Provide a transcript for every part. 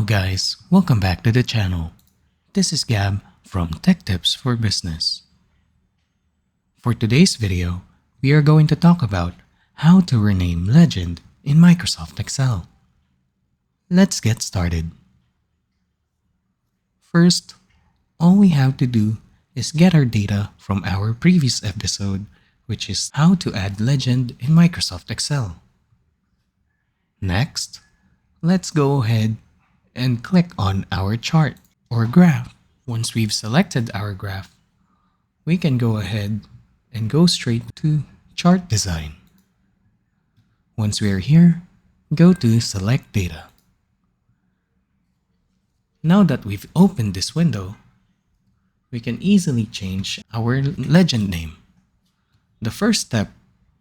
Hello guys, welcome back to the channel. This is Gab from Tech Tips for Business. For today's video, we are going to talk about how to rename legend in Microsoft Excel. Let's get started. First, all we have to do is get our data from our previous episode, which is how to add legend in Microsoft Excel. Next, let's go ahead and click on our chart or graph. Once we've selected our graph, we can go ahead and go straight to chart design. Once we are here, go to select data. Now that we've opened this window, we can easily change our legend name. The first step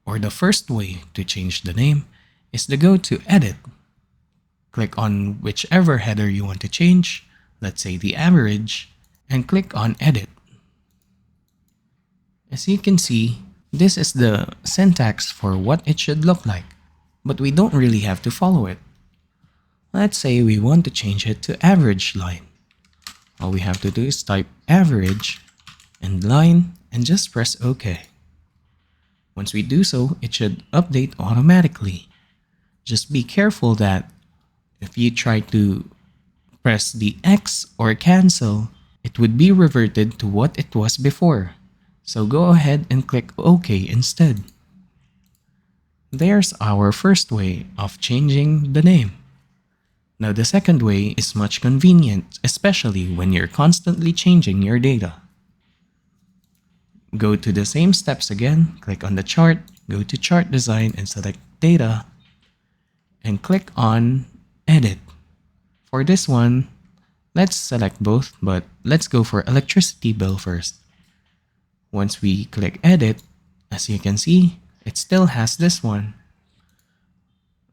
or the first way to change the name is to go to edit. Click on whichever header you want to change, let's say the average, and click on edit. As you can see, this is the syntax for what it should look like, but we don't really have to follow it. Let's say we want to change it to average line. All we have to do is type average and line and just press OK. Once we do so, it should update automatically. Just be careful that if you try to press the X or cancel, it would be reverted to what it was before. So go ahead and click OK instead. There's our first way of changing the name. Now the second way is much convenient, especially when you're constantly changing your data. Go to the same steps again, click on the chart, go to chart design and select data, and click on edit. For this one, let's select both, but let's go for electricity bill first. Once we click edit, as you can see, it still has this one.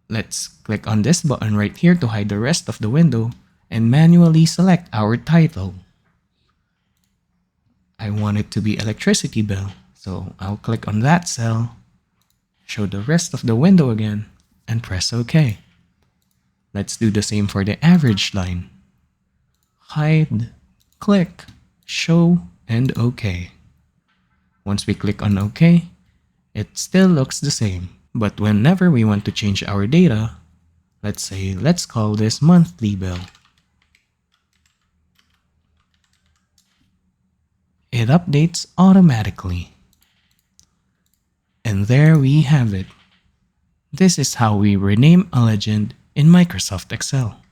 Let's click on this button right here to hide the rest of the window and manually select our title. I want it to be electricity bill, so I'll click on that cell, show the rest of the window again, and press OK. Let's do the same for the average line. Hide, click, show, and OK. Once we click on OK, it still looks the same. But whenever we want to change our data, let's call this monthly bill. It updates automatically. And there we have it. This is how we rename a legend in Microsoft Excel.